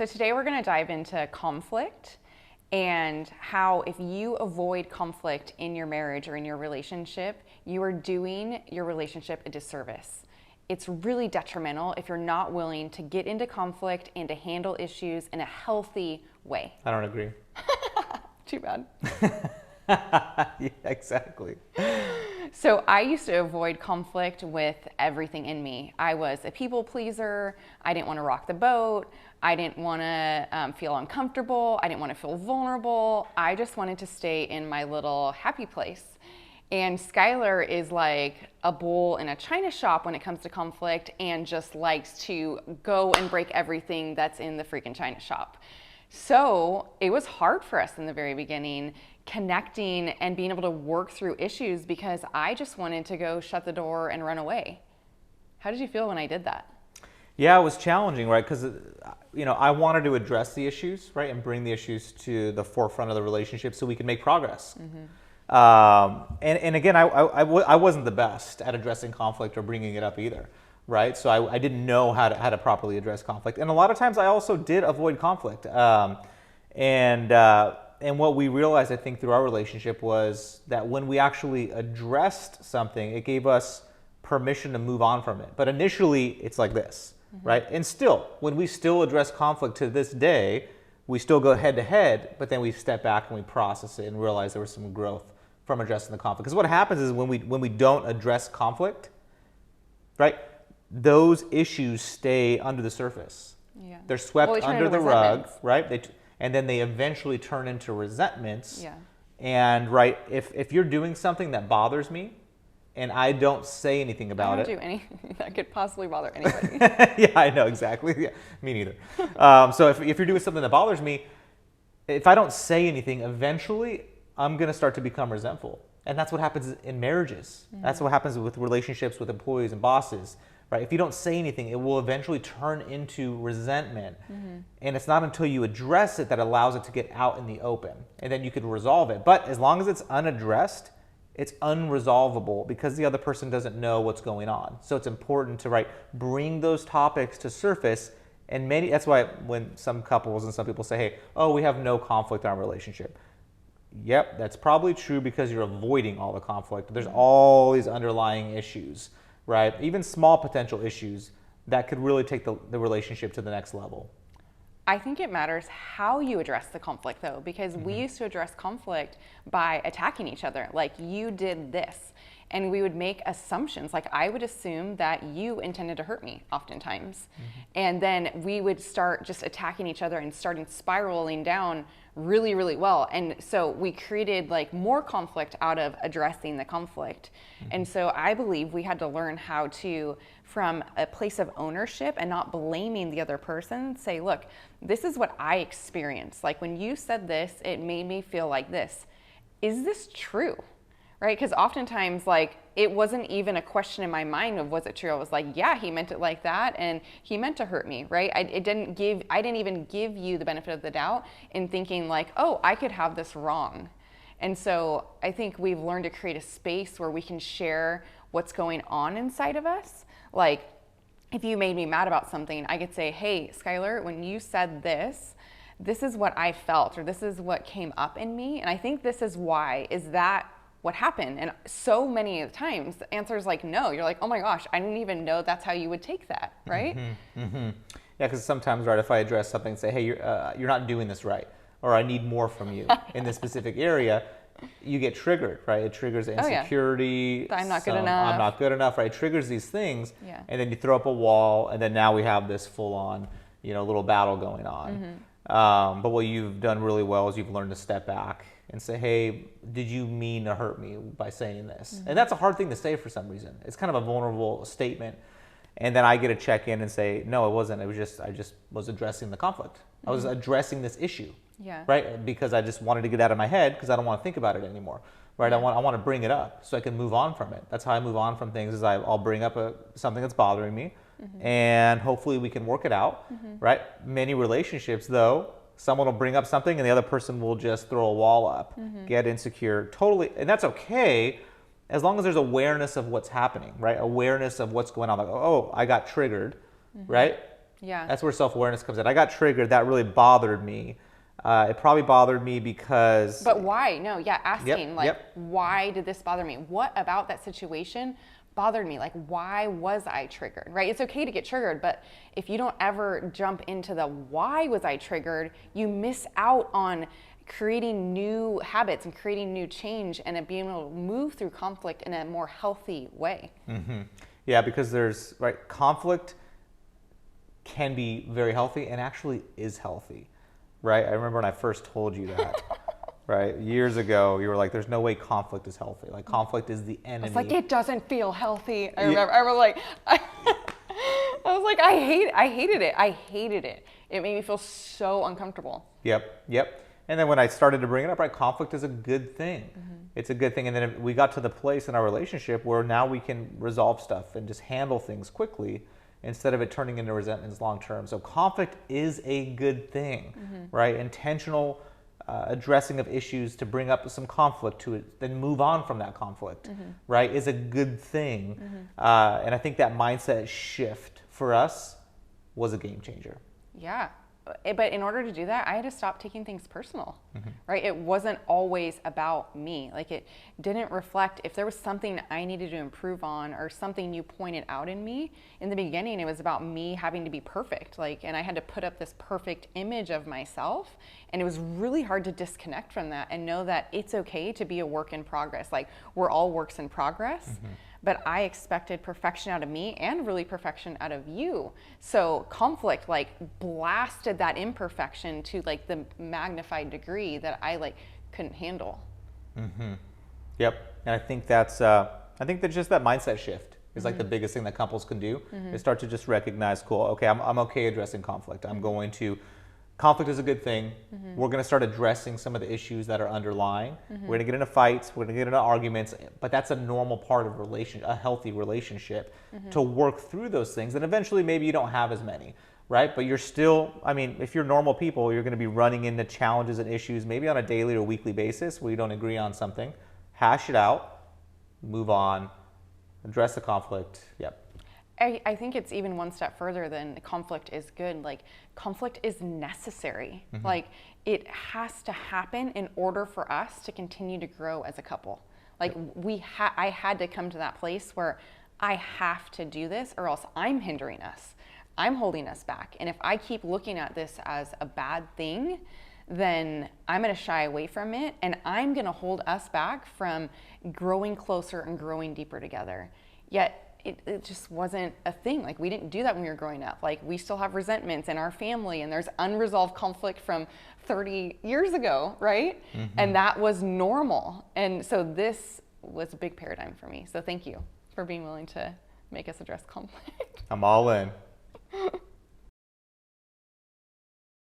So today we're going to dive into conflict and how if you avoid conflict in your marriage or in your relationship, you are doing your relationship a disservice. It's really detrimental if you're not willing to get into conflict and to handle issues in a healthy way. I don't agree. Too bad. Yeah, exactly. So I used to avoid conflict with everything in me. I was a people pleaser. I didn't want to rock the boat. I didn't want to feel uncomfortable. I didn't want to feel vulnerable. I just wanted to stay in my little happy place. And Skylar is like a bull in a china shop when it comes to conflict and just likes to go and break everything that's in the freaking china shop. So it was hard for us in the very beginning, connecting and being able to work through issues because I just wanted to go shut the door and run away. How did you feel when I did that? Yeah, it was challenging, right? Because, I wanted to address the issues, right? And bring the issues to the forefront of the relationship so we could make progress. And again, I wasn't the best at addressing conflict or bringing it up either, right? So I didn't know how to properly address conflict. And a lot of times I also did avoid conflict. And what we realized, I think, through our relationship was that when we actually addressed something, it gave us permission to move on from it. But initially, it's like this, right? And still, when we still address conflict to this day, we still go head to head, but then we step back and we process it and realize there was some growth from addressing the conflict. Because what happens is when we don't address conflict, right, those issues stay under the surface. Yeah. They're swept under the rug, right? And then they eventually turn into resentments. Yeah. And right, if you're doing something that bothers me, and I don't say anything about it. I don't do anything that could possibly bother anybody. Yeah, I know, exactly. Yeah, me neither. So if you're doing something that bothers me, if I don't say anything, eventually I'm going to start to become resentful. And that's what happens in marriages. That's what happens with relationships with employees and bosses, right? If you don't say anything, it will eventually turn into resentment. And it's not until you address it that allows it to get out in the open. And then you can resolve it. But as long as it's unaddressed, it's unresolvable because the other person doesn't know what's going on. So it's important to bring those topics to surface. And that's why when some couples and some people say, hey, we have no conflict in our relationship. Yep, that's probably true because you're avoiding all the conflict. There's all these underlying issues, right? Even small potential issues that could really take the relationship to the next level. I think it matters how you address the conflict, though, because we used to address conflict by attacking each other. Like, you did this. And we would make assumptions. Like, I would assume that you intended to hurt me oftentimes. And then we would start just attacking each other and starting spiraling down really, really well. And so we created more conflict out of addressing the conflict. And so I believe we had to learn how to, from a place of ownership and not blaming the other person, say, look, this is what I experienced. Like, when you said this, it made me feel like this. Is this true? Right? Because oftentimes, it wasn't even a question in my mind of was it true. I was like, yeah, he meant it like that, and he meant to hurt me, right? I didn't even give you the benefit of the doubt in thinking I could have this wrong. And so I think we've learned to create a space where we can share what's going on inside of us. Like, if you made me mad about something, I could say, hey, Skylar, when you said this is what I felt, or this is what came up in me, and I think this is why. Is that what happened? And so many of the times the answer is no. You're like, oh my gosh, I didn't even know that's how you would take that, right? Yeah, because sometimes, right, if I address something and say, hey, you're not doing this right, or I need more from you in this specific area, you get triggered, right? It triggers insecurity. I'm not good enough. I'm not good enough, right? It triggers these things, Yeah. And then you throw up a wall, and then now we have this full-on, little battle going on. But what you've done really well is you've learned to step back and say, hey, did you mean to hurt me by saying this? And that's a hard thing to say for some reason. It's kind of a vulnerable statement. And then I get to check in and say, no, it wasn't. It was I just was addressing the conflict. I was addressing this issue, Yeah. right? Because I just wanted to get out of my head because I don't want to think about it anymore, right? Yeah. I want to bring it up so I can move on from it. That's how I move on from things is I'll bring up something that's bothering me, and hopefully we can work it out, right? Many relationships, though, someone will bring up something and the other person will just throw a wall up, get insecure, totally, and that's okay as long as there's awareness of what's happening, right? Awareness of what's going on. Like, oh, I got triggered, right? Yeah. That's where self-awareness comes in. I got triggered. That really bothered me. It probably bothered me because. But why? No, yeah, asking Yep. why did this bother me? What about that situation bothered me? Like, why was I triggered, right? It's okay to get triggered, but if you don't ever jump into the why was I triggered, you miss out on creating new habits and creating new change and being able to move through conflict in a more healthy way. Mm-hmm. Yeah, because conflict can be very healthy and actually is healthy, right? I remember when I first told you that, right? Years ago, you were like, there's no way conflict is healthy. Like, conflict is the enemy. It's like, it doesn't feel healthy. I remember, I was like, I hated it. I hated it. It made me feel so uncomfortable. Yep. And then when I started to bring it up, right, conflict is a good thing. Mm-hmm. It's a good thing. And then we got to the place in our relationship where now we can resolve stuff and just handle things quickly instead of it turning into resentments long term. So conflict is a good thing, right? Intentional addressing of issues to bring up some conflict to it, then move on from that conflict, right, is a good thing. And I think that mindset shift for us was a game changer. Yeah. But in order to do that, I had to stop taking things personal, right? It wasn't always about me. Like, it didn't reflect, if there was something I needed to improve on or something you pointed out in me, in the beginning, it was about me having to be perfect. Like, and I had to put up this perfect image of myself. And it was really hard to disconnect from that and know that it's okay to be a work in progress. Like, we're all works in progress. But I expected perfection out of me and really perfection out of you. So conflict like blasted that imperfection to like the magnified degree that I couldn't handle. Yep. And I think that's just that mindset shift is like the biggest thing that couples can do is start to just recognize, cool, okay, I'm okay addressing conflict. Conflict is a good thing. We're going to start addressing some of the issues that are underlying. We're going to get into fights. We're going to get into arguments. But that's a normal part of a healthy relationship to work through those things. And eventually maybe you don't have as many, right? But you're still, if you're normal people, you're going to be running into challenges and issues maybe on a daily or weekly basis where you don't agree on something. Hash it out, move on, address the conflict. Yep. I think it's even one step further than conflict is good. Like, conflict is necessary. Like, it has to happen in order for us to continue to grow as a couple. Like, I had to come to that place where I have to do this or else I'm hindering us. I'm holding us back. And if I keep looking at this as a bad thing, then I'm going to shy away from it and I'm going to hold us back from growing closer and growing deeper together. Yet, it just wasn't a thing. Like, we didn't do that when we were growing up. Like, we still have resentments in our family and there's unresolved conflict from 30 years ago, right? And that was normal. And so this was a big paradigm for me. So thank you for being willing to make us address conflict. I'm all in.